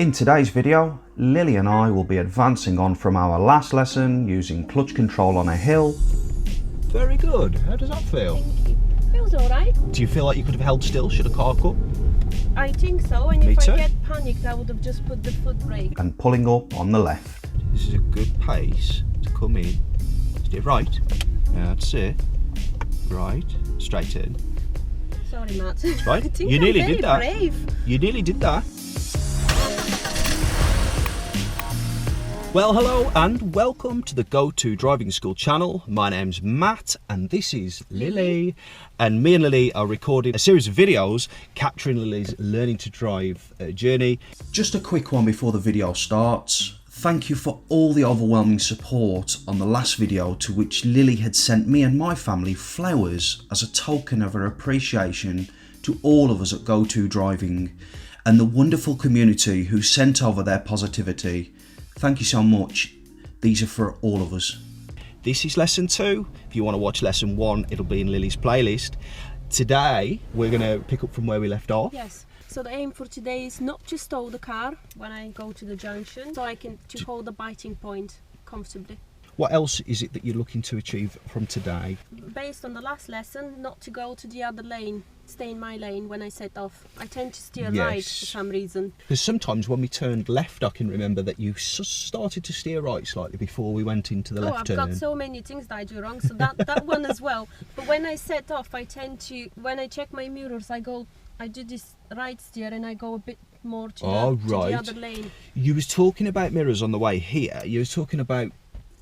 In today's video, Lily and I will be advancing on from our last lesson using clutch control on a hill. Very good. How does that feel? Thank you. Feels alright. Do you feel like you could have held still should a car come? I think so, and Me if too. I get panicked I would have just put the foot brake. And pulling up on the left. This is a good pace to come in. Stay right. That's it. Right. Straight in. Sorry, Matt. It's fine. I think You I'm nearly very did that. brave. You nearly did that. Well, hello and welcome to the Go To Driving School channel. My name's Matt and this is Lily. And me and Lily are recording a series of videos capturing Lily's learning to drive journey. Just a quick one before the video starts. Thank you for all the overwhelming support on the last video, to which Lily had sent me and my family flowers as a token of her appreciation to all of us at Go To Driving and the wonderful community who sent over their positivity. Thank you so much. These are for all of us. This is lesson 2. If you want to watch lesson 1, it'll be in Lily's playlist. Today, we're going to pick up from where we left off. Yes. So the aim for today is not to stall the car when I go to the junction, so I can hold the biting point comfortably. What else is it that you're looking to achieve from today? Based on the last lesson, not to go to the other lane, stay in my lane when I set off. I tend to steer right for some reason. Because sometimes when we turned left, I can remember that you started to steer right slightly before we went into the left turn. I've got so many things that I do wrong, so that one as well. But when I set off, I tend to, when I check my mirrors, I do this right steer and I go a bit more to the other lane. You was talking about mirrors on the way here. You was talking about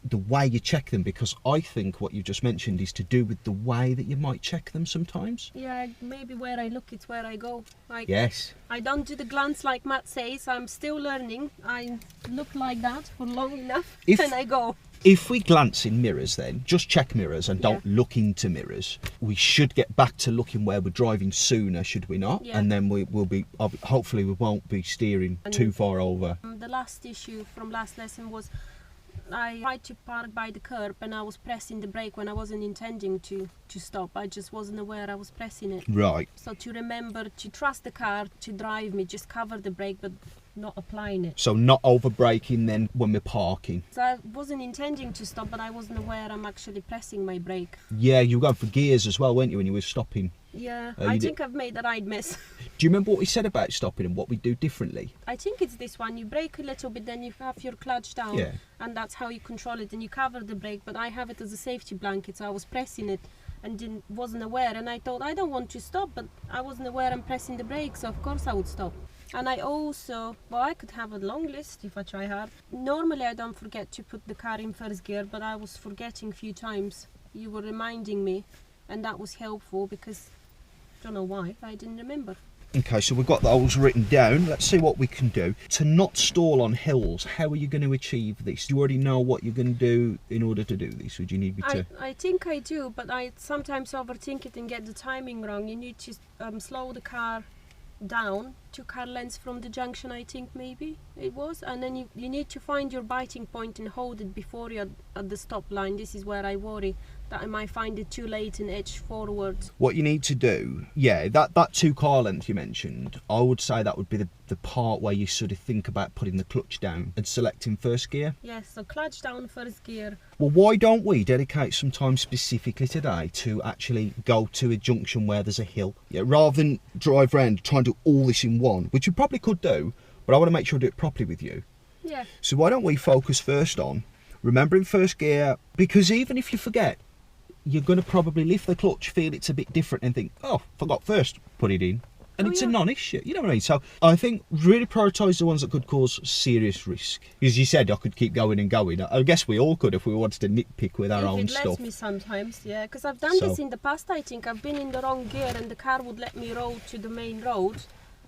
the way you check them, because I think what you just mentioned is to do with the way that you might check them sometimes. Yeah, maybe where I look, it's where I go. Yes. I don't do the glance like Matt says. I'm still learning. I look like that for long enough and I go. If we glance in mirrors then, just check mirrors and don't look into mirrors, we should get back to looking where we're driving sooner, should we not? Yeah. And then we'll be, hopefully we won't be steering too far over. The last issue from last lesson was I tried to park by the curb and I was pressing the brake when I wasn't intending to stop. I just wasn't aware I was pressing it. Right. So to remember to trust the car to drive me, just cover the brake but not applying it. So not over braking then when we're parking. So I wasn't intending to stop, but I wasn't aware I'm actually pressing my brake. Yeah, you were going for gears as well, weren't you, when you were stopping? Yeah, I think I've made the right mess. Do you remember what we said about stopping and what we do differently? I think it's this one. You brake a little bit, then you have your clutch down, and that's how you control it. And you cover the brake, but I have it as a safety blanket, so I was pressing it and wasn't aware. And I thought, I don't want to stop, but I wasn't aware I'm pressing the brake, so of course I would stop. And I also, I could have a long list if I try hard. Normally I don't forget to put the car in first gear, but I was forgetting a few times. You were reminding me, and that was helpful because I don't know why, I didn't remember. Okay, so we've got those written down. Let's see what we can do. To not stall on hills, how are you going to achieve this? Do you already know what you're going to do in order to do this, or do you need me to? I think I do, but I sometimes overthink it and get the timing wrong. You need to slow the car down 2 car lengths from the junction, I think maybe it was, and then you need to find your biting point and hold it before you're at the stop line. This is where I worry that I might find it too late and edge forward. What you need to do, that 2 car length you mentioned, I would say that would be the part where you sort of think about putting the clutch down and selecting first gear. Yes, so clutch down, first gear. Well, why don't we dedicate some time specifically today to actually go to a junction where there's a hill? Yeah, rather than drive around trying to do all this in one, which you probably could do, but I want to make sure I do it properly with you. Yeah. So why don't we focus first on remembering first gear, because even if you forget, you're going to probably lift the clutch, feel it's a bit different and think, oh, forgot first, put it in. And it's a non-issue, you know what I mean? So I think really prioritise the ones that could cause serious risk. As you said, I could keep going and going. I guess we all could if we wanted to nitpick with our own stuff. It lets me sometimes, yeah, because I've done this in the past. I think I've been in the wrong gear and the car would let me roll to the main road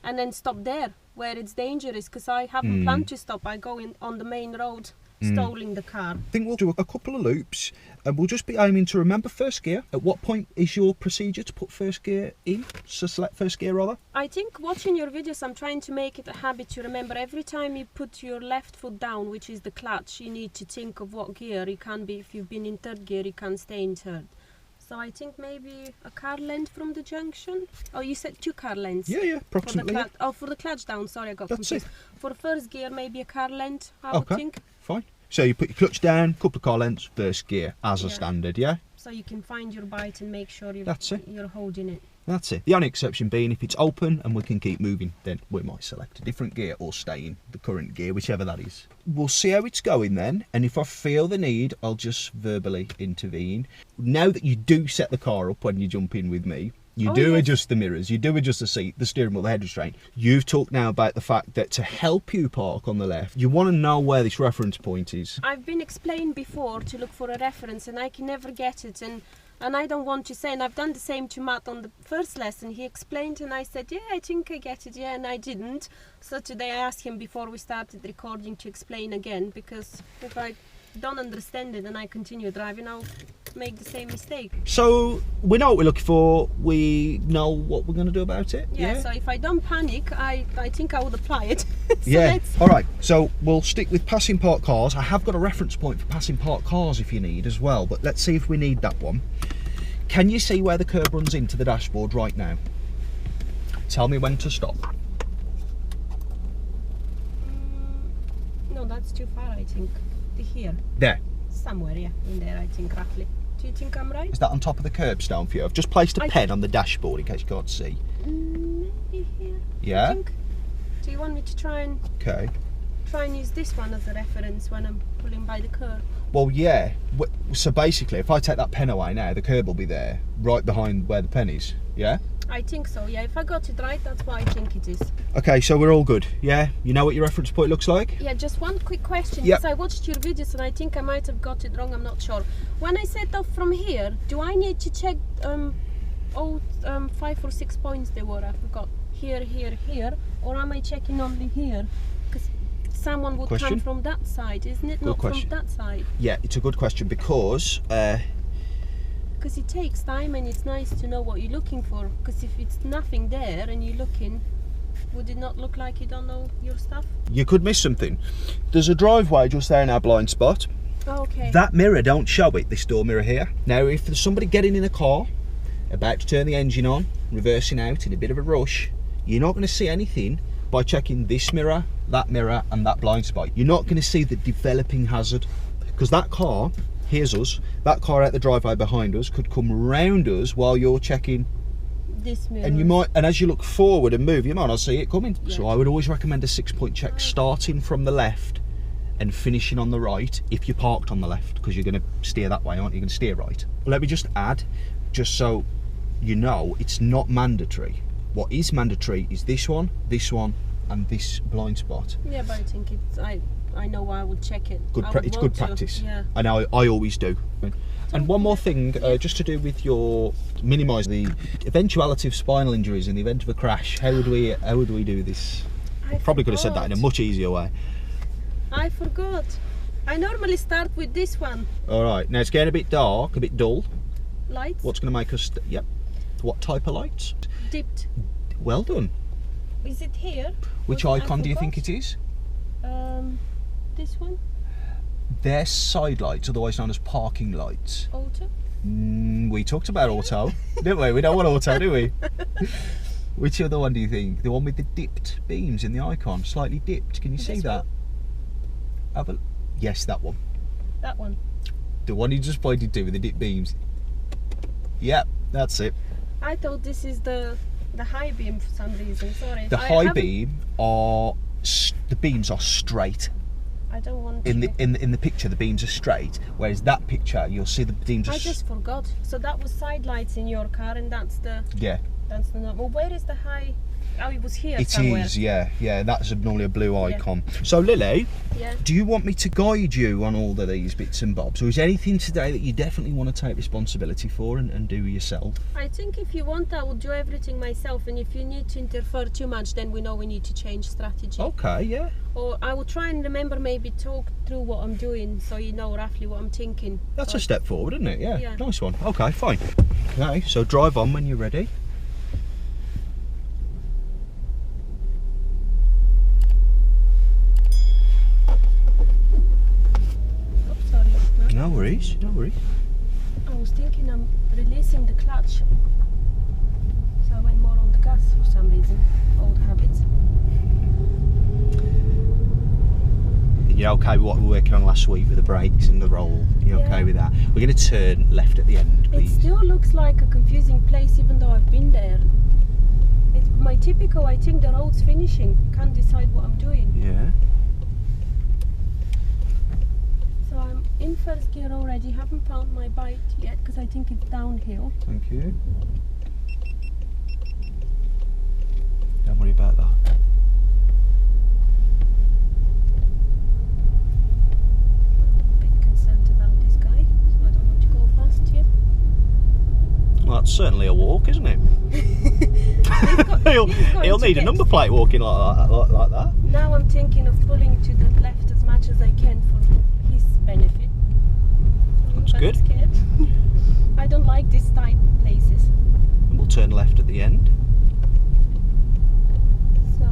and then stop there where it's dangerous, because I haven't planned to stop. I go in on the main road, stalling the car. I think we'll do a couple of loops and we'll just be aiming to remember first gear. At what point is your procedure to put first gear in? So select first gear rather? I think watching your videos, I'm trying to make it a habit to remember every time you put your left foot down, which is the clutch, you need to think of what gear. You can't be, if you've been in third gear, you can't stay in third. So I think maybe a car length from the junction. Oh, you said 2 car lengths. Yeah, approximately. For the clutch down. Sorry, I got That's confused. it. For first gear, maybe a car length. I would think. Fine. So you put your clutch down, couple of car lengths, first gear as a standard, yeah? So you can find your bite and make sure you're holding it. That's it. The only exception being if it's open and we can keep moving, then we might select a different gear or stay in the current gear, whichever that is. We'll see how it's going then, and if I feel the need, I'll just verbally intervene. Now that you do set the car up when you jump in with me, you do adjust the mirrors, you do adjust the seat, the steering wheel, the head restraint. You've talked now about the fact that to help you park on the left, you want to know where this reference point is. I've been explained before to look for a reference and I can never get it, and I don't want to say, and I've done the same to Matt on the first lesson. He explained and I said, yeah, I think I get it, yeah, and I didn't. So today I asked him before we started recording to explain again, because if I don't understand it and I continue driving, I'll make the same mistake. So we know what we're looking for, we know what we're going to do about it. Yeah, so if I don't panic, I think I would apply it. All right, so we'll stick with passing parked cars. I have got a reference point for passing parked cars if you need as well, but let's see if we need that one. Can you see where the curb runs into the dashboard right now? Tell me when to stop. No, that's too far, I think. Here. There. Somewhere, yeah, in there, I think, roughly. Do you think I'm right? Is that on top of the curbstone for you? I've just placed a pen on the dashboard in case you can't see. Maybe here. Yeah? Do you want me to try and use this one as a reference when I'm pulling by the curb? Well, yeah. So basically, if I take that pen away now, the curb will be there, right behind where the pen is. Yeah? I think so, yeah. If I got it right, that's what I think it is. Okay, so we're all good, yeah? You know what your reference point looks like? Yeah, just one quick question, because I watched your videos and I think I might have got it wrong, I'm not sure. When I set off from here, do I need to check all 5 or 6 points they were? I forgot. Here, here, here, or am I checking only here? Because someone would come from that side, isn't it? Not from that side. Yeah, it's a good question because it takes time and it's nice to know what you're looking for, because if it's nothing there and you're looking, would it not look like you don't know your stuff? You could miss something. There's a driveway just there in our blind spot. Oh, okay. That mirror don't show it, this door mirror here. Now if there's somebody getting in a car, about to turn the engine on, reversing out in a bit of a rush, you're not going to see anything by checking this mirror, that mirror and that blind spot. You're not going to see the developing hazard, because that car, here's us, that car out the driveway behind us could come round us while you're checking this mirror. And as you look forward and move, you might not see it coming. Yeah. So I would always recommend a 6-point check, starting from the left and finishing on the right if you're parked on the left, because you're going to steer that way, aren't you? You're going to steer right. Let me just add, just so you know, it's not mandatory. What is mandatory is this one, and this blind spot. Yeah, but I think it's, I know I would check it. It's good practice. Yeah. I know, I always do. And one more thing, just to do with your minimise the eventuality of spinal injuries in the event of a crash. How would we do this? Probably could have said that in a much easier way. I forgot. I normally start with this one. All right. Now it's getting a bit dark, a bit dull. Lights. What's going to make us? Yep. What type of lights? Dipped. Well done. Is it here? Which icon do you think it is? This one. They're side lights, otherwise known as parking lights. Auto? We talked about auto, didn't we? We don't want auto, do we? Which other one do you think? The one with the dipped beams in the icon, slightly dipped. Can you see that? Yes, that one. That one. The one you just pointed to with the dipped beams. Yep, that's it. I thought this is the high beam for some reason. Sorry. The high beam are the beams are straight. I don't want in the picture the beams are straight, whereas that picture you'll see the beams are. I just forgot. So that was side lights in your car, and that's the. Yeah. That's the. Well, where is the high? Oh, it was here It somewhere. is, yeah. That's normally a blue icon. So Lily, do you want me to guide you on all of these bits and bobs, or is there anything today that you definitely want to take responsibility for and do yourself? I think if you want, I will do everything myself, and if you need to interfere too much, then we know we need to change strategy. Okay, yeah. Or I will try and remember, maybe talk through what I'm doing, so you know roughly what I'm thinking. That's a step forward, isn't it? Yeah. Nice one. Okay, fine. Okay, so drive on when you're ready. Oh, sorry. No worries, no worries. I was thinking I'm releasing the clutch, so I went more on the gas for some reason. Old habits. You're okay with what we were working on last week with the brakes and the roll? You're okay with that? We're going to turn left at the end, please. It still looks like a confusing place even though I've been there. It's my typical, I think the road's finishing, can't decide what I'm doing. Yeah. So I'm in first gear already, haven't found my bite yet because I think it's downhill. Thank you. Don't worry about that. Well, that's certainly a walk, isn't it? he'll need a number plate walking like that. Now I'm thinking of pulling to the left as much as I can for his benefit. That's good. Scared. I don't like these tight places. And we'll turn left at the end. So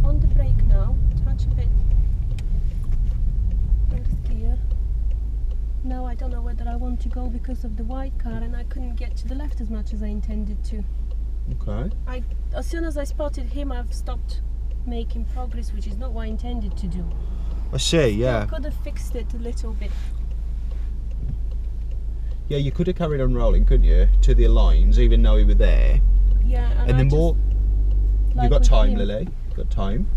on the brake now, touch a bit. First gear. Now I don't know whether I want to go because of the white car and I couldn't get to the left as much as I intended to. Okay. As soon as I spotted him, I've stopped making progress, which is not what I intended to do. I see, yeah. I could have fixed it a little bit. Yeah, you could have carried on rolling, couldn't you, to the lines, even though you were there. Yeah, and then more. Like you got time, him. Lily. You got time.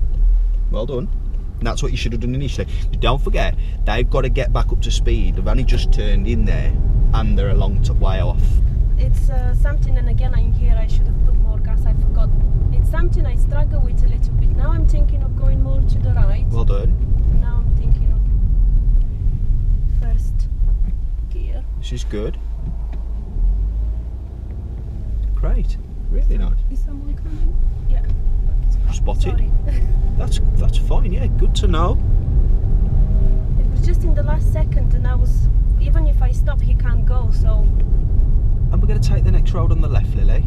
Well done. And that's what you should have done initially. But don't forget, they've got to get back up to speed. They've only just turned in there, and they're a long way off. It's something, and again, I'm here. I should have put more gas. I forgot. It's something I struggle with a little bit. Now I'm thinking of going more to the right. Well done. And now I'm thinking of first gear. This is good. Great. Really nice. Is someone coming? Yeah. Spotted. Sorry. That's fine. Yeah, good to know. It was just in the last second, and I was. Even if I stop, he can't go. So. And we're going to take the next road on the left, Lily.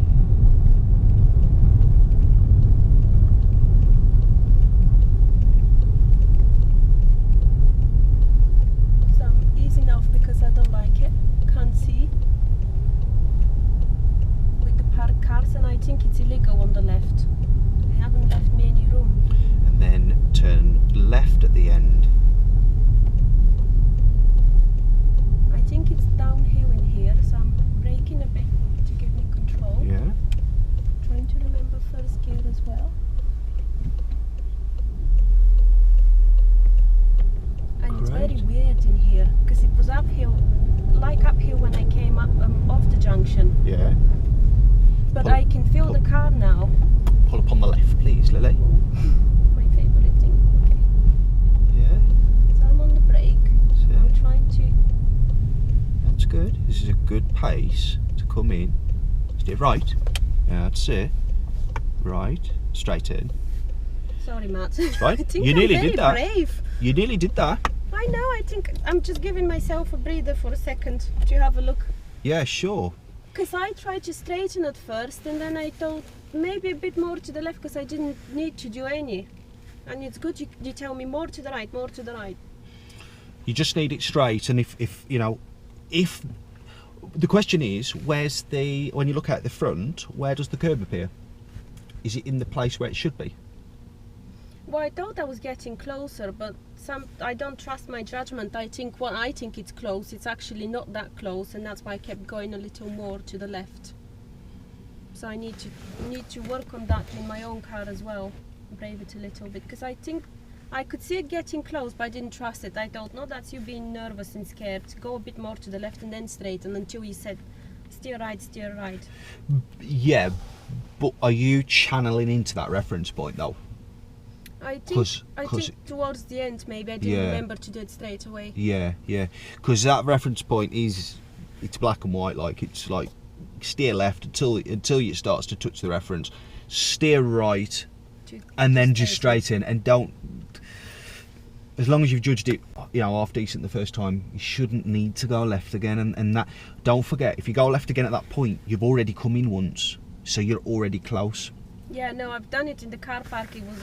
So I'm easing off because I don't like it. Can't see with the parked cars, and I think it's illegal on the left. They haven't left me any room. And then turn left at the end. I think it's downhill in here, so I'm braking a bit to give me control. Yeah. Trying to remember first gear as well. And it's very weird in here because it was uphill, like uphill when I came up off the junction. Yeah. But I can feel the car now. Pull up on the left, please, Lily. My favourite thing. Okay. Yeah. So I'm on the brake. So I'm trying to. that's good. This is a good pace to come in. Stay right. Yeah, that's it. Right. Straight in. Sorry, Matt. It's fine. I think You I'm nearly very did that. brave. You nearly did that. I know. I think I'm just giving myself a breather for a second to have a look. Yeah, sure. Because I tried to straighten it first, and then I thought maybe a bit more to the left because I didn't need to do any. And it's good you tell me more to the right, more to the right. You just need it straight, and if you know, if the question is, where's the, when you look at the front, where does the curb appear? Is it in the place where it should be? Well, I thought I was getting closer, but I don't trust my judgment. I think it's close, it's actually not that close, and that's why I kept going a little more to the left. So I need to work on that in my own car as well, brave it a little bit, because I think I could see it getting close, but I didn't trust it. I thought, no, that's you being nervous and scared. Go a bit more to the left and then straighten until you said, steer right, steer right. Yeah, but are you channeling into that reference point though? I think towards the end maybe I didn't remember to do it straight away. Yeah, because that reference point it's black and white. Like it's like steer left until it starts to touch the reference, steer right, and then just straight in. And don't, as long as you've judged it, you know, half decent the first time, you shouldn't need to go left again. And that, don't forget, if you go left again at that point, you've already come in once, so you're already close. Yeah, no, I've done it in the car park. It was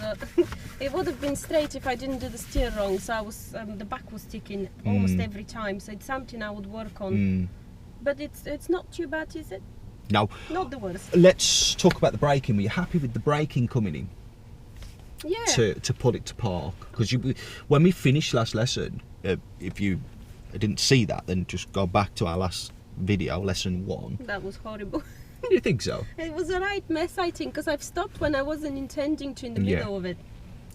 it would have been straight if I didn't do the steer wrong. So I was the back was sticking almost every time. So it's something I would work on. But it's not too bad, is it? No. Not the worst. Let's talk about the braking. Were you happy with the braking coming in? Yeah. To put it to park? Because when we finished last lesson, if you didn't see that, then just go back to our last video, lesson 1. That was horrible. You think so? It was a right mess, I think, because I've stopped when I wasn't intending to in the middle of it.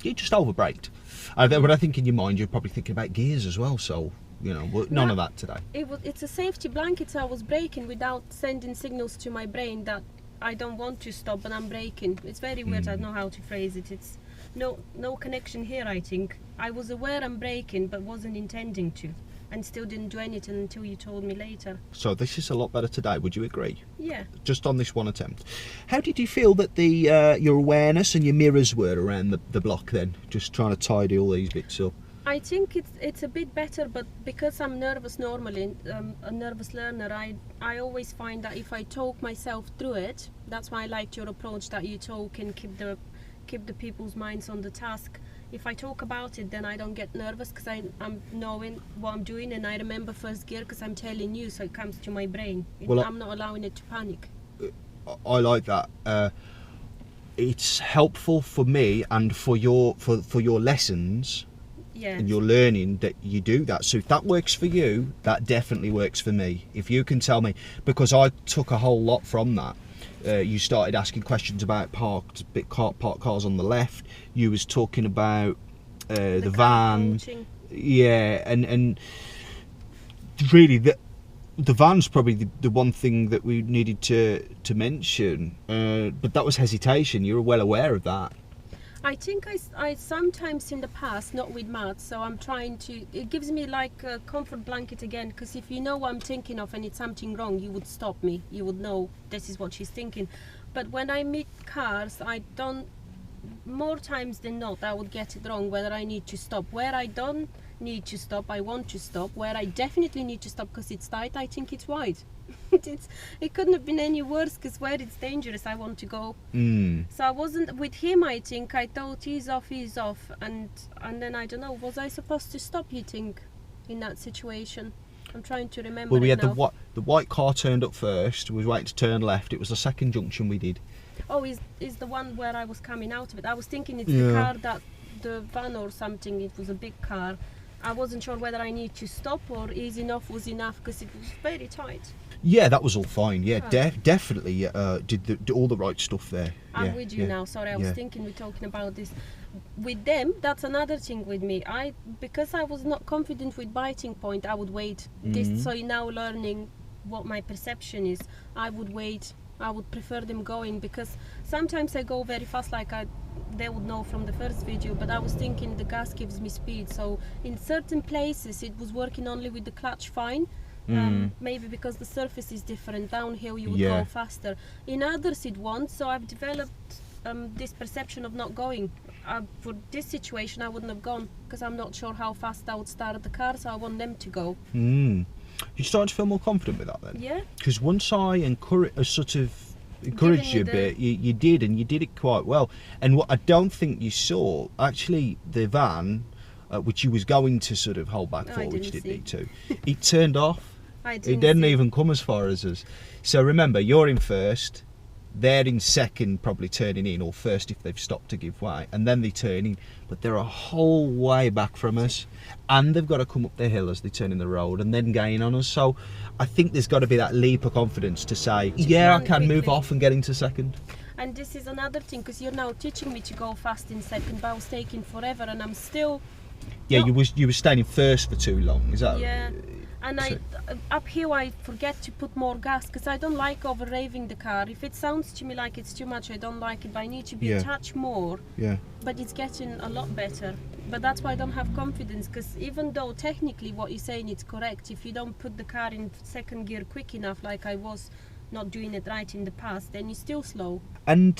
You just overbraked. But I think in your mind you're probably thinking about gears as well, so, you know, none of that today. It's a safety blanket, so I was braking without sending signals to my brain that I don't want to stop, but I'm braking. It's very weird, I don't know how to phrase it. It's no connection here, I think. I was aware I'm braking, but wasn't intending to. And still didn't do anything until you told me later. So this is a lot better today, would you agree? Yeah. Just on this one attempt. How did you feel that your awareness and your mirrors were around the block then? Just trying to tidy all these bits up. I think it's a bit better, but because I'm nervous normally, a nervous learner, I always find that if I talk myself through it, that's why I liked your approach, that you talk and keep the people's minds on the task. If I talk about it, then I don't get nervous because I'm knowing what I'm doing, and I remember first gear because I'm telling you, so it comes to my brain. I'm not allowing it to panic. I like that. It's helpful for me and for your lessons. Yes. And your learning that you do that. So if that works for you, that definitely works for me. If you can tell me, because I took a whole lot from that. You started asking questions about parked cars on the left. You was talking about the van. Yeah, and really the van's probably the one thing that we needed to mention. But that was hesitation. You were well aware of that. I think I sometimes in the past, not with maths, so I'm trying to, it gives me like a comfort blanket again, because if you know what I'm thinking of and it's something wrong, you would stop me, you would know this is what she's thinking. But when I meet cars, I don't, more times than not, I would get it wrong whether I need to stop. Where I don't need to stop, I want to stop. Where I definitely need to stop because it's tight, I think it's wide. It couldn't have been any worse, because where it's dangerous, I want to go. So I wasn't with him. I think I thought he's off, and then I don't know, was I supposed to stop, you think, in that situation? I'm trying to remember. Well, we had now. the white car turned up first. We was waiting to turn left. It was the second junction we did. Oh, is the one where I was coming out of it? I was thinking it's the car, that the van or something. It was a big car. I wasn't sure whether I need to stop or easy enough was enough, because it was very tight. Yeah, that was all fine. Yeah, definitely did all the right stuff there. I'm with you now. Sorry, I was thinking we're talking about this. With them, that's another thing with me. Because I was not confident with biting point, I would wait. So you're now learning what my perception is. I would wait. I would prefer them going, because sometimes I go very fast, like they would know from the first video, but I was thinking the gas gives me speed. So in certain places it was working only with the clutch fine. Maybe because the surface is different. Downhill you would go faster. In others it won't, so I've developed this perception of not going. For this situation I wouldn't have gone, because I'm not sure how fast I would start the car, so I want them to go. You started to feel more confident with that then? Yeah. Because once I encouraged you a bit, you did, and you did it quite well. And what I don't think you saw, actually, the van, which you was going to sort of hold back for, which you didn't need to, it turned off. It didn't even come as far as us. So remember, you're in first, they're in second, probably turning in, or first if they've stopped to give way, and then they turn in. But they're a whole way back from us, and they've got to come up the hill as they turn in the road and then gain on us. So I think there's got to be that leap of confidence to say, yeah, I can move off and get into second. And this is another thing, because you're now teaching me to go fast in second, but I was taking forever, and I'm still... Yeah, you were staying in first for too long, is that... Yeah. And up here I forget to put more gas, because I don't like over raving the car. If it sounds to me like it's too much, I don't like it, but I need to be a touch more. Yeah. But it's getting a lot better. But that's why I don't have confidence, because even though technically what you're saying is correct, if you don't put the car in second gear quick enough, like I was not doing it right in the past, then you're still slow. And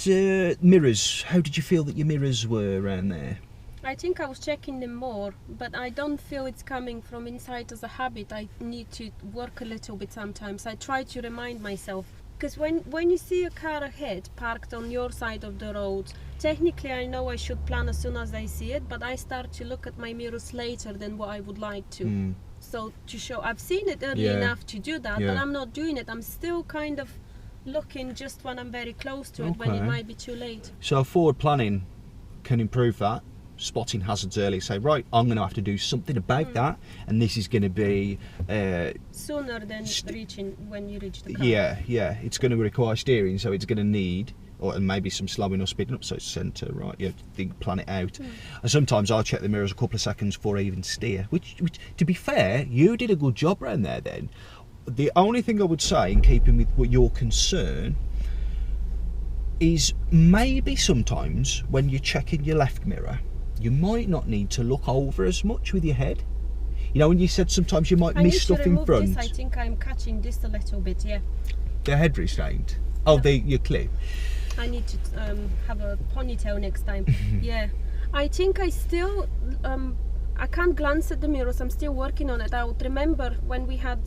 mirrors, how did you feel that your mirrors were around there? I think I was checking them more, but I don't feel it's coming from inside as a habit. I need to work a little bit sometimes. I try to remind myself Because when you see a car ahead parked on your side of the road, technically I know I should plan as soon as I see it, but I start to look at my mirrors later than what I would like to. So to show I've seen it early enough to do that, but I'm not doing it. I'm still kind of looking just when I'm very close to it, when it might be too late. So forward planning can improve that. Spotting hazards early, say, right, I'm going to have to do something about that, and this is going to be sooner than reaching when you reach the car. Yeah, it's going to require steering, so it's going to need, and maybe some slowing or speeding up, so it's centre, right? You have to think, plan it out. And sometimes I'll check the mirrors a couple of seconds before I even steer, which to be fair, you did a good job around there then. The only thing I would say, in keeping with what your concern, is maybe sometimes when you're checking your left mirror, you might not need to look over as much with your head. You know, when you said sometimes you might miss stuff in front. This. I think I'm catching this a little bit, yeah. The head restraint? Oh, your clip? I need to have a ponytail next time. Yeah. I think I still, I can't glance at the mirrors. I'm still working on it. I would remember when we had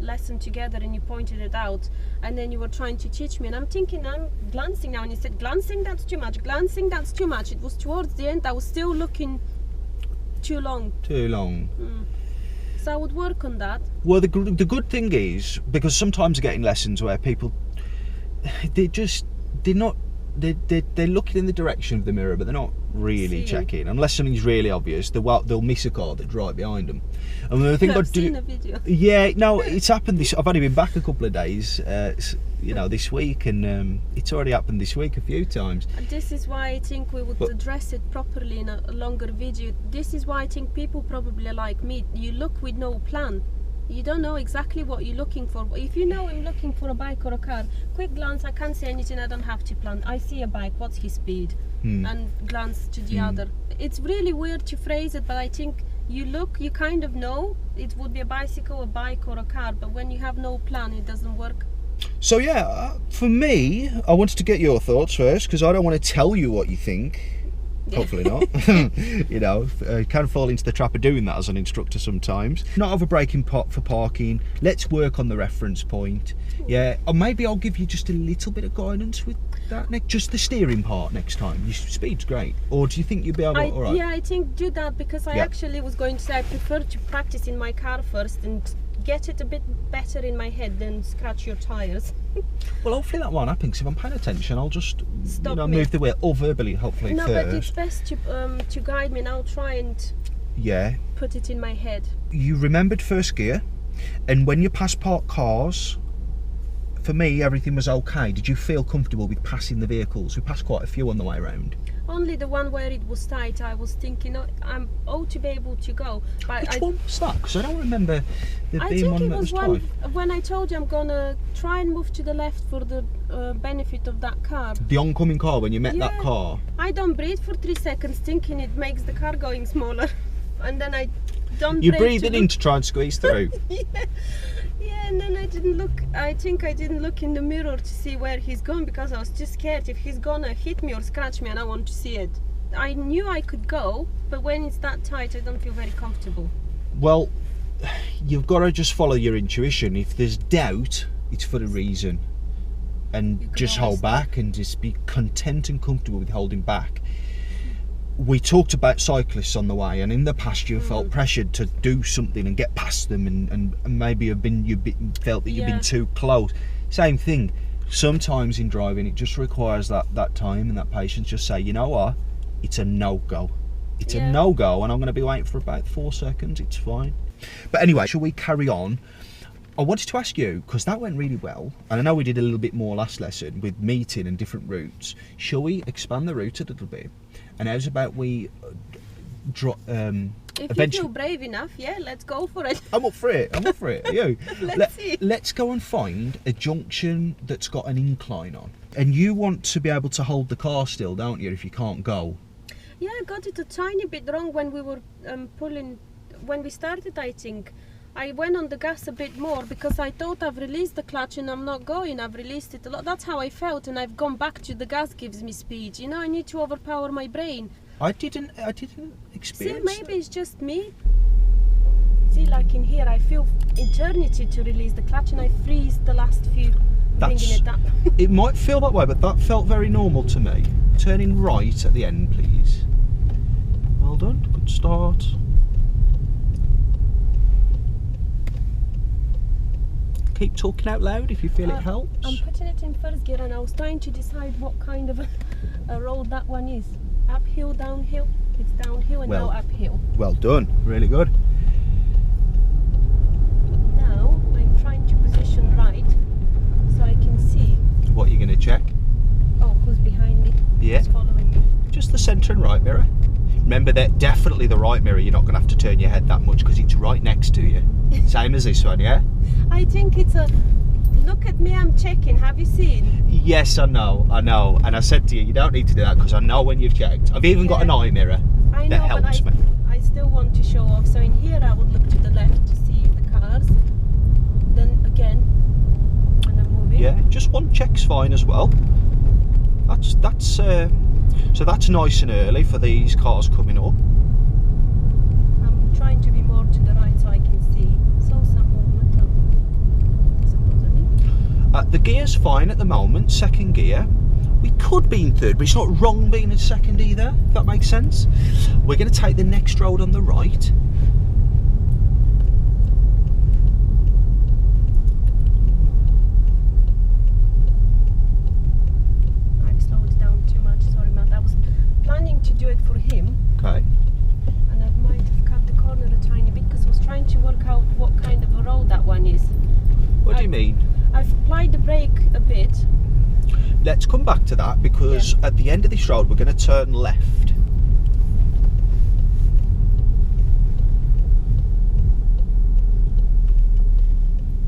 lesson together and you pointed it out, and then you were trying to teach me, and I'm thinking I'm glancing now, and you said glancing, that's too much, glancing, that's too much. It was towards the end, I was still looking too long. So I would work on that. Well, the good thing is, because sometimes I get in lessons where people, they're looking in the direction of the mirror, but they're not really checking. Unless something's really obvious, they'll miss a car that's right behind them. And the thing I've seen a video. Yeah, no, it's happened. I've only been back a couple of days, this week, and it's already happened this week a few times. And this is why I think we would address it properly in a longer video. This is why I think people probably are like me. You look with no plan. You don't know exactly what you're looking for. If you know I'm looking for a bike or a car, quick glance, I can't see anything, I don't have to plan. I see a bike, what's his speed? And glance to the other. It's really weird to phrase it, but I think you look, you kind of know it would be a bicycle, a bike or a car, but when you have no plan, it doesn't work. So yeah, for me, I wanted to get your thoughts first, because I don't want to tell you what you think. Hopefully not. You know, I can fall into the trap of doing that as an instructor sometimes. Not overbraking for parking. Let's work on the reference point. Yeah, or maybe I'll give you just a little bit of guidance with that, just the steering part next time. Your speed's great. Or do you think you'll be able to, all right? Yeah, I think do that, because I actually was going to say I prefer to practice in my car first and get it a bit better in my head than scratch your tyres. Well, hopefully that won't happen, because if I'm paying attention, I'll just move the wheel, or verbally, hopefully, no, first. But it's best to guide me, and I'll try and put it in my head. You remembered first gear, and when you pass parked cars, for me, everything was okay. Did you feel comfortable with passing the vehicles? We passed quite a few on the way around. Only the one where it was tight, I was thinking, I'm to be able to go. But Which one was that? Because I don't remember there being one that was tight. When I told you I'm going to try and move to the left for the benefit of that car. The oncoming car, when you met that car? I don't breathe for 3 seconds, thinking it makes the car going smaller. And then I don't You're breathing in to try and squeeze through? Yeah, and then I didn't look. I think I didn't look in the mirror to see where he's gone, because I was just scared if he's gonna hit me or scratch me, and I want to see it. I knew I could go, but when it's that tight, I don't feel very comfortable. Well, you've got to just follow your intuition. If there's doubt, it's for a reason. And just hold back and just be content and comfortable with holding back. We talked about cyclists on the way, and in the past you felt pressured to do something and get past them, and maybe felt that you've been too close. Same thing. Sometimes in driving, it just requires that time and that patience. Just say, you know what, it's a no-go. It's a no-go, and I'm going to be waiting for about 4 seconds. It's fine. But anyway, shall we carry on? I wanted to ask you, because that went really well, and I know we did a little bit more last lesson with meeting and different routes. Shall we expand the route a little bit? And how's about we if you feel brave enough, let's go for it. I'm up for it. Are you? Let's see. Let's go and find a junction that's got an incline on. And you want to be able to hold the car still, don't you, if you can't go? Yeah, I got it a tiny bit wrong when we were pulling. When we started, I think. I went on the gas a bit more because I thought I've released the clutch and I'm not going. I've released it a lot. That's how I felt, and I've gone back to the gas gives me speed. You know, I need to overpower my brain. I didn't experience. See, maybe it's just me. See, like in here, I feel eternity to release the clutch, and I freeze the last few bringing it up. It might feel that way, but that felt very normal to me. Turning right at the end, please. Well done, good start. Keep talking out loud if you feel it helps. I'm putting it in first gear and I was trying to decide what kind of a road that one is. Uphill, downhill. It's downhill and now uphill. Well done, really good. Now I'm trying to position right so I can see. What are you going to check? Oh, who's behind me? Yeah. Who's following me? Just the centre and right mirror. Remember that definitely the right mirror, you're not going to have to turn your head that much because it's right next to you. Same as this one, yeah? I think it's a... Look at me, I'm checking. Have you seen? Yes, I know. And I said to you, you don't need to do that because I know when you've checked. I've even got an eye mirror I know, that helps but me. I still want to show off. So in here I would look to the left to see the cars. Then again, when I'm moving. Yeah, just one check's fine as well. So that's nice and early for these cars coming up. I'm trying to be more to the right so I can see. So some movement doesn't bother me. The gear's fine at the moment, second gear. We could be in third, but it's not wrong being in second either, if that makes sense. We're going to take the next road on the right. I've slowed down too much, sorry Matt. I was planning to do it for him. Okay. And I might have cut the corner a tiny bit because I was trying to work out what kind of a road that one is. What do you mean? I've applied the brake a bit. Let's come back to that because at the end of this road we're going to turn left.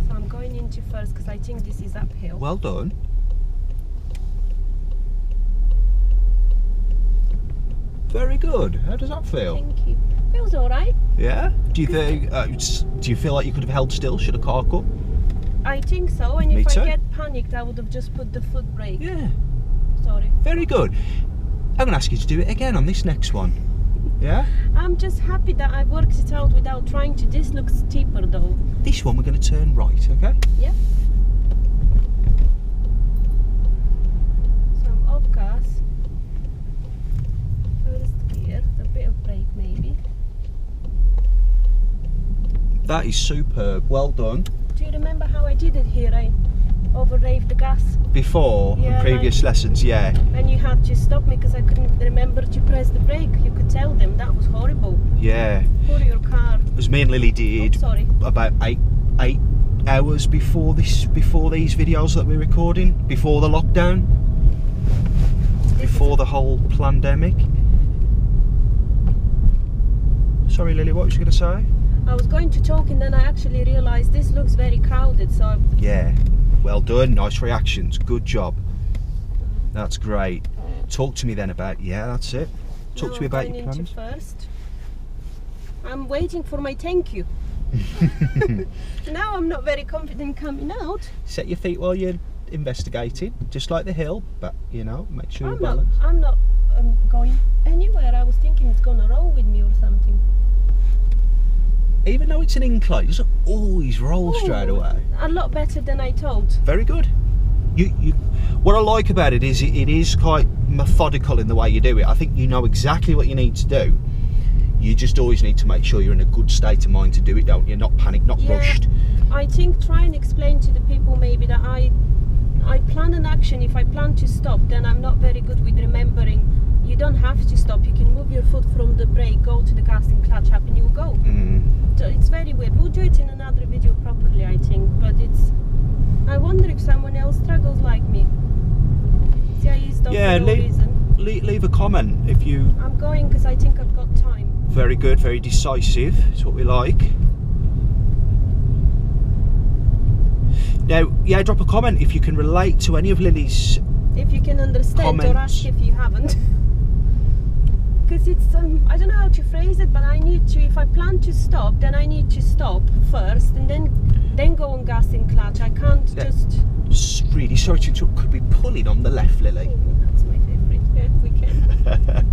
So I'm going into first because I think this is uphill. Well done. Very good. How does that feel? Thank you. Feels alright. Yeah? Do you think? Do you feel like you could have held still? Should a car come? I think so. And Me if too. I get panicked, I would have just put the foot brake. Yeah. Sorry. Very good. I'm going to ask you to do it again on this next one. Yeah? I'm just happy that I worked it out without trying to. This looks steeper though. This one we're going to turn right, okay? Yeah. So I'm off gas. First gear. A bit of brake maybe. That is superb. Well done. Do you remember how I did it here? I over-raved the gas. Before, in previous lessons, yeah. And you had to stop me because I couldn't remember to press the brake. You could tell them that was horrible. Yeah. For your car. As me and Lily did about eight hours before these videos that we're recording, before the lockdown, before the whole pandemic. Sorry Lily, what was you going to say? I was going to talk and then I actually realised this looks very crowded, so... Yeah, well done, nice reactions, good job. That's great. Talk to me then about, yeah, that's it. Talk to me about your plans. First. I'm waiting for my thank you. Now I'm not very confident coming out. Set your feet while you're investigating, just like the hill, but, you know, make sure you're balanced. I'm not going anywhere. I was thinking it's going to roll with me or something. Even though it's an incline, it doesn't always roll straight away. A lot better than I thought. Very good. What I like about it is quite methodical in the way you do it. I think you know exactly what you need to do. You just always need to make sure you're in a good state of mind to do it, don't you? Not panicked, not rushed. I think try and explain to the people maybe that I plan an action. If I plan to stop, then I'm not very good with remembering. You don't have to stop. You can move your foot from the brake, go to the gas and clutch up and you'll go. So it's very weird. We'll do it in another video properly, I think. But I wonder if someone else struggles like me. See, I stop for no reason. Leave a comment if you... I'm going because I think I've got time. Very good, very decisive. It's what we like. Now, yeah, drop a comment if you can relate to any of Lily's if you can understand comments. Or ask if you haven't. Because it's, I don't know how to phrase it, but I need to, if I plan to stop, then I need to stop first and then go on gas and clutch. I can't just... Really sorry to interrupt, could be pulling on the left, Lily. Oh, that's my favourite, yeah, we can.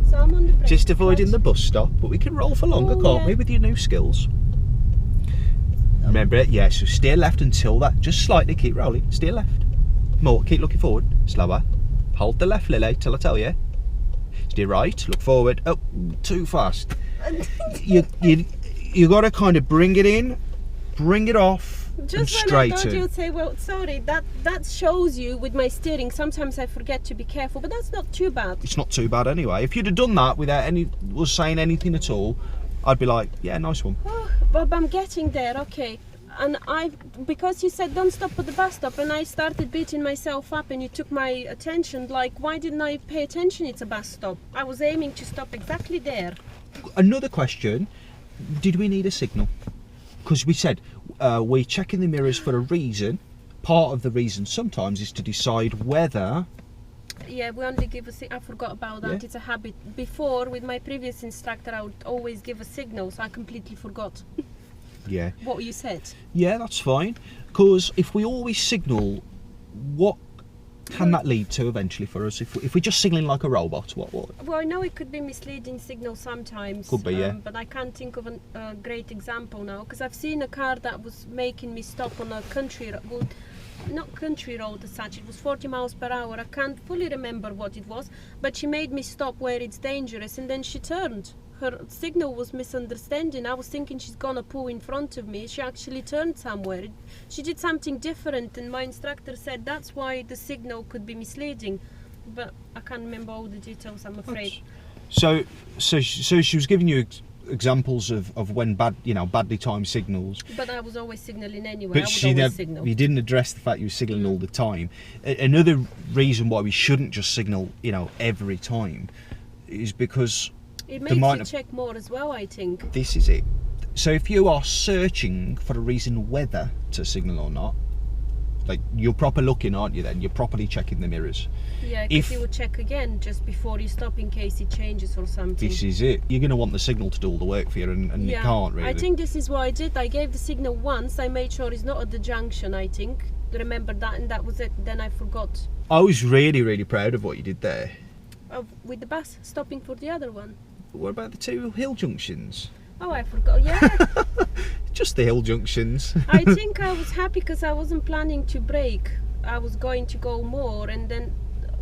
So I'm on the brake. Just avoiding the bus stop, but we can roll for longer, can't we, with your new skills? Remember it? Yeah, so steer left until that. Just slightly, keep rolling. Steer left. More, keep looking forward. Slower. Hold the left, Lily, till I tell you. Steer right, look forward. Oh, too fast. you got to kind of bring it in, bring it off, just and when straighten. I thought you'd say, well, sorry, that shows you with my steering. Sometimes I forget to be careful, but that's not too bad. It's not too bad anyway. If you'd have done that without us saying anything at all, I'd be like, yeah, nice one. Oh, but I'm getting there, okay. And because you said don't stop at the bus stop, and I started beating myself up, and you took my attention. Like, why didn't I pay attention? It's a bus stop. I was aiming to stop exactly there. Another question: did we need a signal? Because we said we're checking the mirrors for a reason. Part of the reason sometimes is to decide whether. Yeah, we only give a signal. I forgot about that. Yeah. It's a habit. Before, with my previous instructor, I would always give a signal, so I completely forgot. Yeah. What you said. Yeah, that's fine. Because if we always signal, what can that lead to eventually for us? If we're just signaling like a robot, what? Well, I know it could be misleading signal sometimes. Could be, yeah. But I can't think of a great example now, because I've seen a car that was making me stop on a country road. Well, not country road as such, it was 40 miles per hour. I can't fully remember what it was, but she made me stop where it's dangerous, and then she turned. Her signal was misunderstanding. I was thinking she's gonna pull in front of me. She actually turned somewhere. She did something different, and my instructor said that's why the signal could be misleading. But I can't remember all the details, I'm afraid. So she was giving you examples of when badly timed signals. But I was always signalling anyway. But I would always signal. You didn't address the fact you were signalling all the time. Another reason why we shouldn't just signal, every time, is because it makes you check more as well, I think. This is it. So if you are searching for a reason whether to signal or not, like, you're proper looking, aren't you then? You're properly checking the mirrors. Yeah, because you would check again just before you stop in case it changes or something. This is it. You're going to want the signal to do all the work for you, and you can't really. I think this is what I did. I gave the signal once. I made sure it's not at the junction, I think. Remember that, and that was it. Then I forgot. I was really, really proud of what you did there. With the bus, stopping for the other one. What about the two hill junctions? Oh, I forgot, yeah. Just the hill junctions. I think I was happy because I wasn't planning to brake. I was going to go more,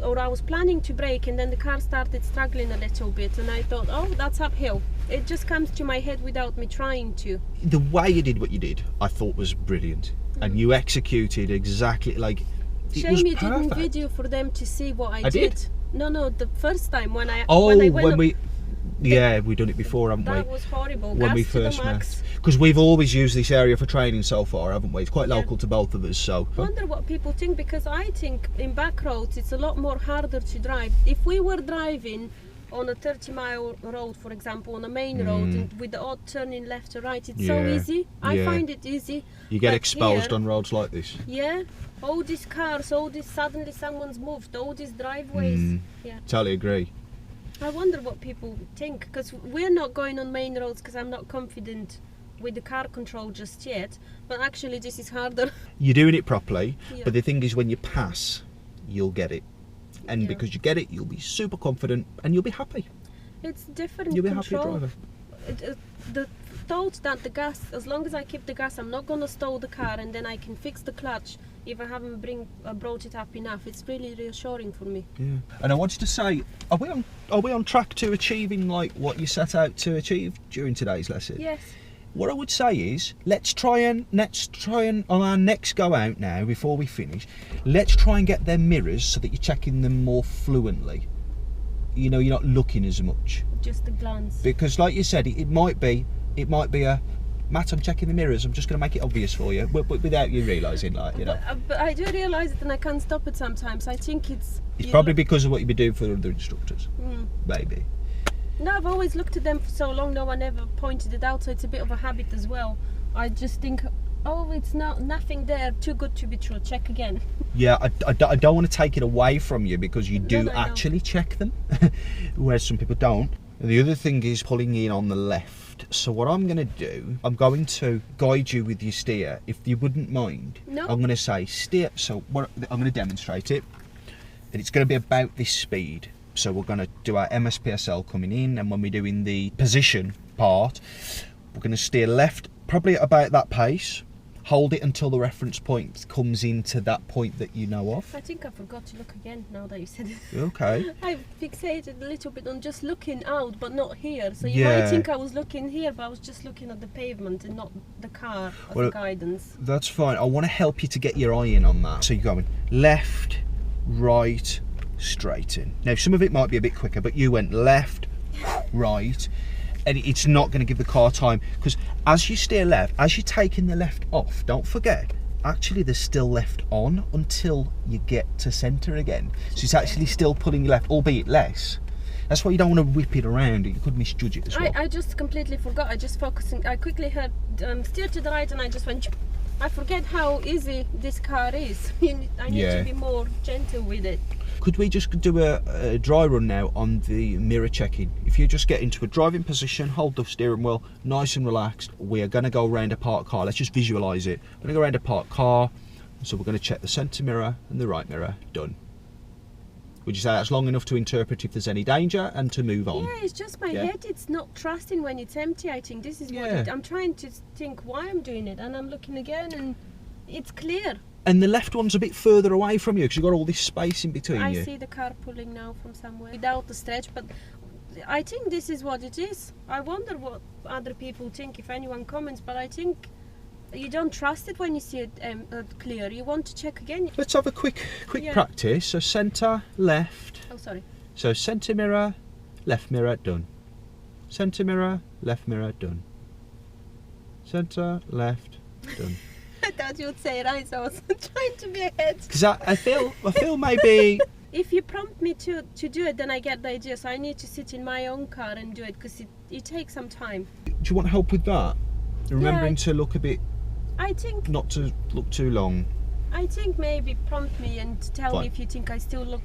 or I was planning to brake, and then the car started struggling a little bit, and I thought, oh, that's uphill. It just comes to my head without me trying to. The way you did what you did, I thought was brilliant. And you executed exactly like it Shame was you perfect. didn't video for them to see what I did. No, the first time when I we've done it before, haven't we? That was horrible. When we first met. Because we've always used this area for training so far, haven't we? It's quite local to both of us, so. I wonder what people think, because I think in back roads it's a lot more harder to drive. If we were driving on a 30-mile road, for example, on a main road, and with the odd turning left or right, it's so easy. I find it easy. You get exposed on roads like this. Yeah. All these cars, suddenly someone's moved, all these driveways. Yeah. Totally agree. I wonder what people think, because we're not going on main roads because I'm not confident with the car control just yet, but actually this is harder. You're doing it properly, but the thing is, when you pass, you'll get it. And because you get it, you'll be super confident and you'll be happy. It's different You'll be control. a happy driver. The thought that the gas, as long as I keep the gas, I'm not going to stall the car, and then I can fix the clutch if I haven't brought it up enough. It's really reassuring for me. Yeah. And I wanted to say, are we on track to achieving like what you set out to achieve during today's lesson? Yes. What I would say is, let's try and on our next go out now, before we finish, let's try and get them mirrors so that you're checking them more fluently. You're not looking as much. Just a glance. Because like you said, it might be a, Matt, I'm checking the mirrors, I'm just going to make it obvious for you, but without you realising, But I do realise it, and I can't stop it sometimes. I think it's probably because of what you've been doing for other instructors. Maybe. No, I've always looked at them for so long, no one ever pointed it out, so it's a bit of a habit as well. I just think, oh, it's nothing there, too good to be true, check again. Yeah, I don't want to take it away from you, because you do actually check them, whereas some people don't. And the other thing is pulling in on the left. So what I'm going to do, I'm going to guide you with your steer, if you wouldn't mind. No. I'm going to say steer, so I'm going to demonstrate it, and it's going to be about this speed. So we're going to do our MSPSL coming in, and when we're doing the position part, we're going to steer left, probably at about that pace, hold it until the reference point comes into that point that you know of. I think I forgot to look again now that you said it. Okay. I fixated a little bit on just looking out, but not here. So you might think I was looking here, but I was just looking at the pavement and not the car as a guidance. That's fine. I want to help you to get your eye in on that. So you're going left, right, straight in. Now some of it might be a bit quicker, but you went left, right, and it's not going to give the car time, because as you steer left, as you're taking the left off, don't forget, actually there's still left on until you get to centre again. So it's actually still pulling you left, albeit less. That's why you don't want to whip it around. You could misjudge it as well. I just completely forgot. I just focusing. I quickly heard steer to the right, and I just went. I forget how easy this car is. I need to be more gentle with it. Could we just do a dry run now on the mirror checking? If you just get into a driving position, hold the steering wheel, nice and relaxed. We are going to go around a parked car. Let's just visualise it. We're going to go around a parked car. So we're going to check the centre mirror and the right mirror. Done. Would you say that's long enough to interpret if there's any danger and to move on? Yeah, it's just my head. It's not trusting when it's empty. I think this is what I'm trying to think why I'm doing it, and I'm looking again and it's clear. And the left one's a bit further away from you because you've got all this space in between you. I see the car pulling now from somewhere without the stretch, but I think this is what it is. I wonder what other people think, if anyone comments, but I think you don't trust it when you see it clear. You want to check again. Let's have a quick practice. So centre, left. Oh, sorry. So centre mirror, left mirror, done. Centre mirror, left mirror, done. Centre, left, done. I thought you would say right, so I was trying to be ahead. Because I feel maybe... If you prompt me to do it, then I get the idea. So I need to sit in my own car and do it, because it takes some time. Do you want help with that? Remembering to look a bit... I think... Not to look too long. I think maybe prompt me and tell me if you think I still look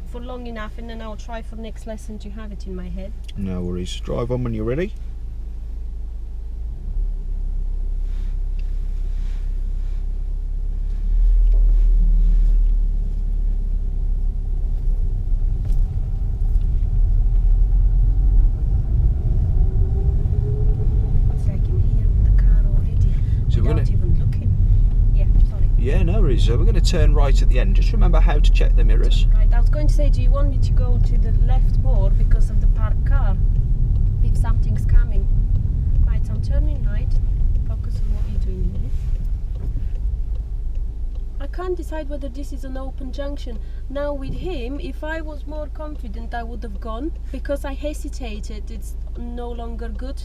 for long enough, and then I'll try for next lesson to have it in my head. No worries. Drive on when you're ready. So we're going to turn right at the end. Just remember how to check the mirrors. Right. I was going to say, do you want me to go to the left more because of the parked car? If something's coming. Right, so I'm turning right. Focus on what you're doing here. I can't decide whether this is an open junction. Now with him, if I was more confident, I would have gone. Because I hesitated, it's no longer good.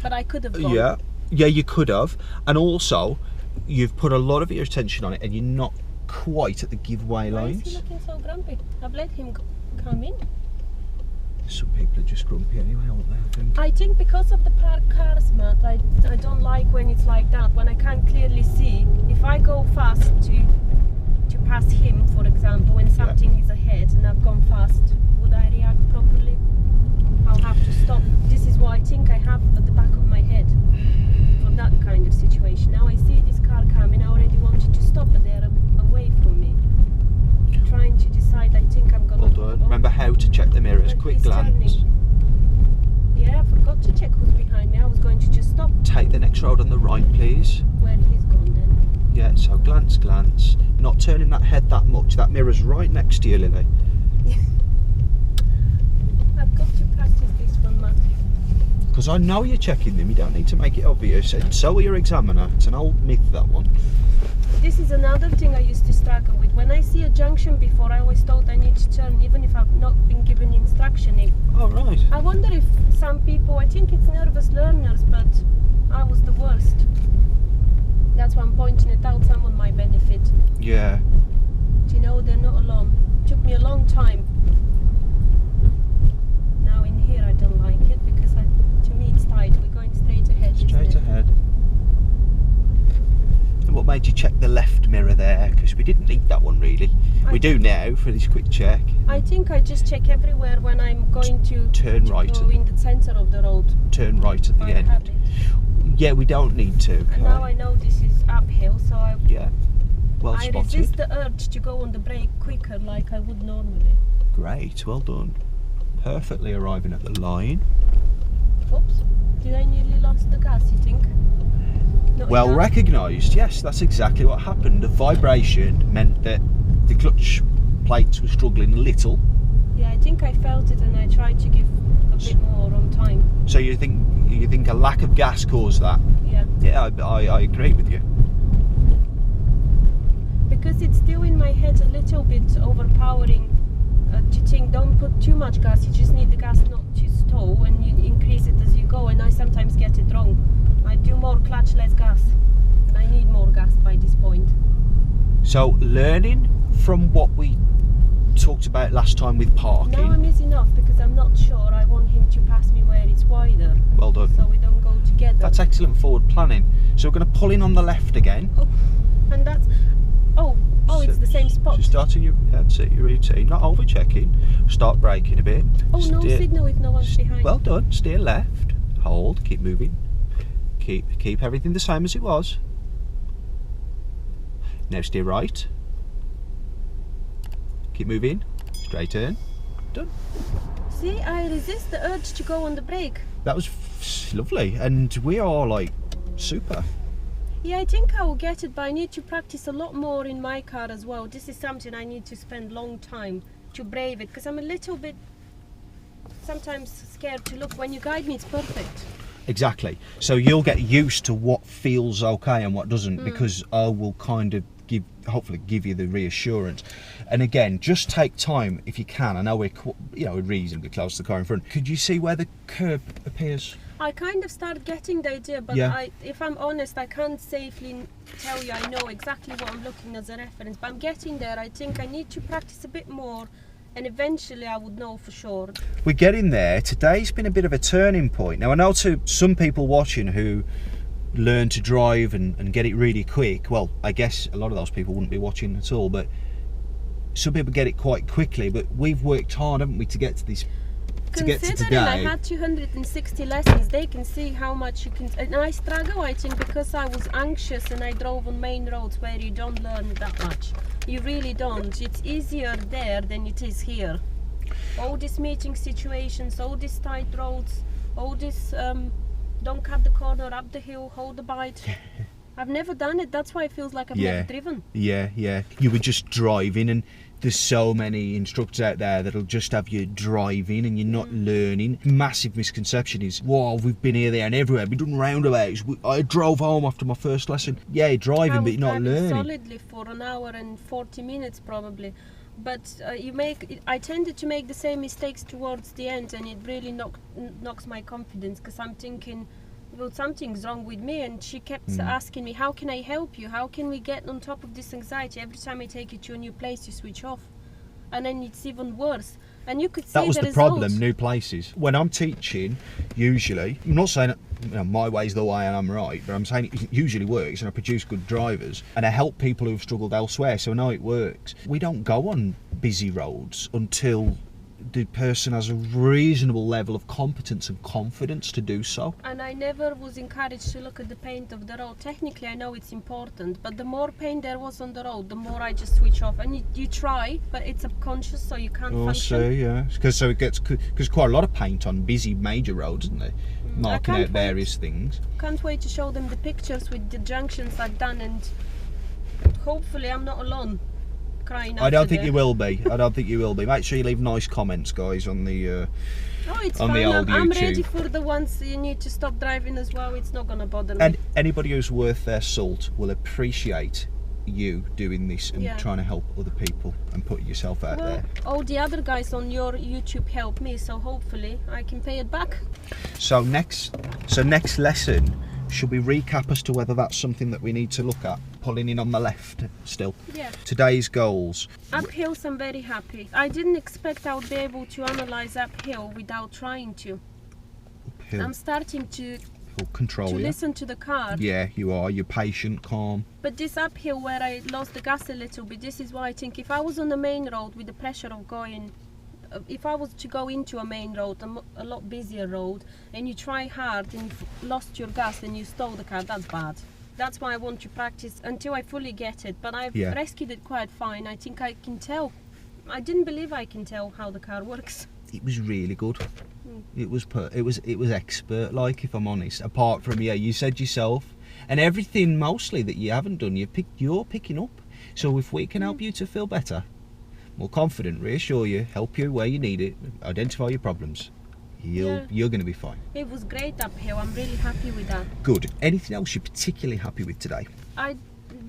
But I could have gone. Yeah, you could have. And also, you've put a lot of your attention on it and you're not quite at the giveaway lines. Why is he looking so grumpy? I've let him come in. Some people are just grumpy anyway, aren't they? I think because of the parked cars, Matt, I don't like when it's like that, when I can't clearly see. If I go fast to pass him, for example, when something is ahead and I've gone fast, would I react properly? I'll have to stop. This is what I think I have at the back of my head for that kind of situation. Now I see this car coming, I already wanted to stop, but they're away from me. Trying to decide, I think I'm going to... Remember how to check the mirrors, quick glance. Yeah, I forgot to check who's behind me. I was going to just stop. Take the next road on the right, please. Where he's gone then. Yeah, so glance. Not turning that head that much. That mirror's right next to you, Lily. I've got to practice this one, Matt. Because I know you're checking them, you don't need to make it obvious. And so are your examiner. It's an old myth, that one. This is another thing I used to struggle with. When I see a junction before, I always thought I need to turn, even if I've not been given instruction. Oh, right. I wonder if some people, I think it's nervous learners, but I was the worst. That's why I'm pointing it out, some on my benefit. Yeah. Do you know, they're not alone. It took me a long time. Now in here I don't like it because to me it's tight. We're going straight ahead. Straight ahead. And what made you check the left mirror there? Because we didn't need that one really. We do now for this quick check. I think I just check everywhere when I'm going to turn right. Go in the centre of the road. Turn right at the end. Yeah, we don't need to. And now I know this is uphill, so I spotted. Resist the urge to go on the brake quicker like I would normally. Great, well done. Perfectly arriving at the line. Oops, did I nearly lost the gas, you think? Not Well enough. recognised, yes, that's exactly what happened. The vibration meant that the clutch plates were struggling a little. Yeah, I think I felt it, and I tried to give a bit more on time. So you think a lack of gas caused that? Yeah. Yeah, I agree with you. Because it's still in my head a little bit overpowering to think don't put too much gas, you just need the gas not to stall, and you increase it as you go, and I sometimes get it wrong. I do more clutch, less gas, and I need more gas by this point. So learning from what we talked about last time with parking. Now I'm easy enough because I'm not sure I want him to pass me where it's wider. Well done. So we don't go together. That's excellent forward planning. So we're going to pull in on the left again. Oh, and that's... Oh, it's the same spot. So starting your routine, not over checking. Start braking a bit. Oh, no signal if no one's behind. Well done. Steer left. Hold. Keep moving. Keep everything the same as it was. Now steer right. Keep moving. Straight turn. Done. See, I resist the urge to go on the brake. That was lovely, and we are like super. Yeah, I think I will get it, but I need to practice a lot more in my car as well. This is something I need to spend long time to brave it, because I'm a little bit sometimes scared to look. When you guide me, it's perfect. Exactly. So you'll get used to what feels okay and what doesn't, because I will kind of hopefully give you the reassurance. And again, just take time if you can. I know we're reasonably close to the car in front. Could you see where the curb appears? I kind of start getting the idea, but Yeah. if I'm honest, I can't safely tell you I know exactly what I'm looking as a reference, but I'm getting there. I think I need to practice a bit more, and eventually I would know for sure. We're getting there. Today's been a bit of a turning point. Now I know to some people watching who learn to drive and get it really quick, well, I guess a lot of those people wouldn't be watching at all, but some people get it quite quickly. But we've worked hard, haven't we, to get to this, to get to Considering today. I had 260 lessons, they can see how much you can. And I struggle, I think, because I was anxious and I drove on main roads where you don't learn that much. You really don't. It's easier there than it is here. All these meeting situations, all these tight roads, all this don't cut the corner, up the hill, hold the bite. I've never done it. That's why it feels like I've never driven. Yeah. You were just driving, and there's so many instructors out there that'll just have you driving and you're not learning. Massive misconception is, whoa, we've been here, there and everywhere. We've done roundabouts. I drove home after my first lesson. Yeah, you're driving, but you're not learning. Solidly for an hour and 40 minutes probably. But I tended to make the same mistakes towards the end, and it really knocks my confidence, because I'm thinking, well, something's wrong with me. And she kept asking me, how can I help you? How can we get on top of this anxiety? Every time I take you to a new place, you switch off. And then it's even worse. And you could see that was the result. problem, new places. When I'm teaching, usually, I'm not saying my way's the way and I'm right, but I'm saying it usually works, and I produce good drivers and I help people who've struggled elsewhere, so I know it works. We don't go on busy roads until the person has a reasonable level of competence and confidence to do so. And I never was encouraged to look at the paint of the road. Technically I know it's important, but the more paint there was on the road, the more I just switch off. And you try, but it's subconscious, so you can't function. Oh, yeah. Because quite a lot of paint on busy major roads, isn't there? Marking out various things. Can't wait to show them the pictures with the junctions I've done, and hopefully I'm not alone crying. I don't think you will be. Make sure you leave nice comments, guys, on the it's on fine. the old I'm YouTube. ready for the ones you need to stop driving as well. It's not gonna bother me. And anybody who's worth their salt will appreciate you doing this and trying to help other people and put yourself out there. All the other guys on your YouTube help me, so hopefully I can pay it back. So next lesson, should we recap as to whether that's something that we need to look at? Pulling in on the left still. Yeah. Today's goals. Uphills, I'm very happy. I didn't expect I would be able to analyze uphill without trying to. Uphill. I'm starting to Control you. listen to the car. Yeah, you are. You're patient, calm. But this uphill where I lost the gas a little bit, this is why I think if I was on the main road with the pressure of going, if I was to go into a main road, a lot busier road, and you try hard and you've lost your gas and you stole the car, that's bad. That's why I want to practice until I fully get it. But I've rescued it quite fine. I think I can tell. I didn't believe I can tell how the car works. It was really good. It was expert, like, if I'm honest. Apart from, you said yourself, And everything mostly that you haven't done, you're picking up. So if we can help you to feel better, more confident, reassure you, help you where you need it, identify your problems, you're going to be fine. It was great uphill. I'm really happy with that. Good. Anything else you're particularly happy with today? I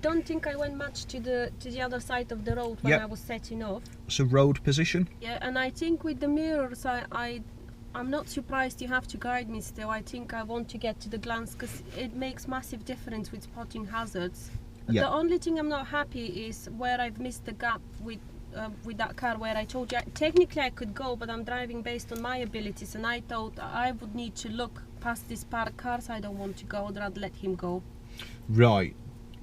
don't think I went much to the other side of the road when I was setting off. So road position? Yeah, and I think with the mirrors, I'm not surprised you have to guide me still. I think I want to get to the glance because it makes massive difference with spotting hazards. Yeah. The only thing I'm not happy is where I've missed the gap with that car, where I told you technically I could go, but I'm driving based on my abilities, and I thought I would need to look past these parked cars. I don't want to go. I'd rather let him go. Right.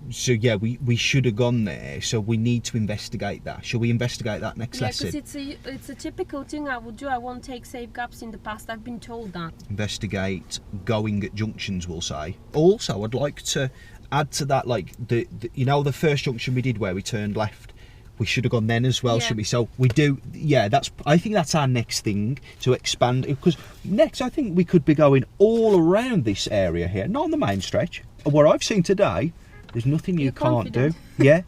So yeah, we should have gone there. So we need to investigate that. Shall we investigate that next lesson? Yeah, because it's a typical thing I would do. I won't take safe gaps in the past. I've been told that. Investigate going at junctions, we'll say. Also, I'd like to add to that, like the the first junction we did where we turned left. We should have gone then as well, should we? So we do. Yeah, I think that's our next thing to expand. Because next, I think we could be going all around this area here, not on the main stretch. What I've seen today, there's nothing you can't do. Yeah,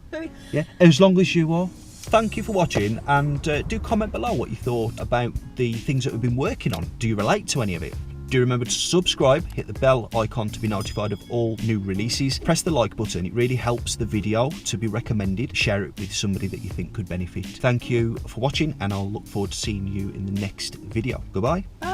yeah. As long as you are. Thank you for watching, and do comment below what you thought about the things that we've been working on. Do you relate to any of it? Do remember to subscribe, hit the bell icon to be notified of all new releases. Press the like button, it really helps the video to be recommended. Share it with somebody that you think could benefit. Thank you for watching, and I'll look forward to seeing you in the next video. Goodbye. Bye.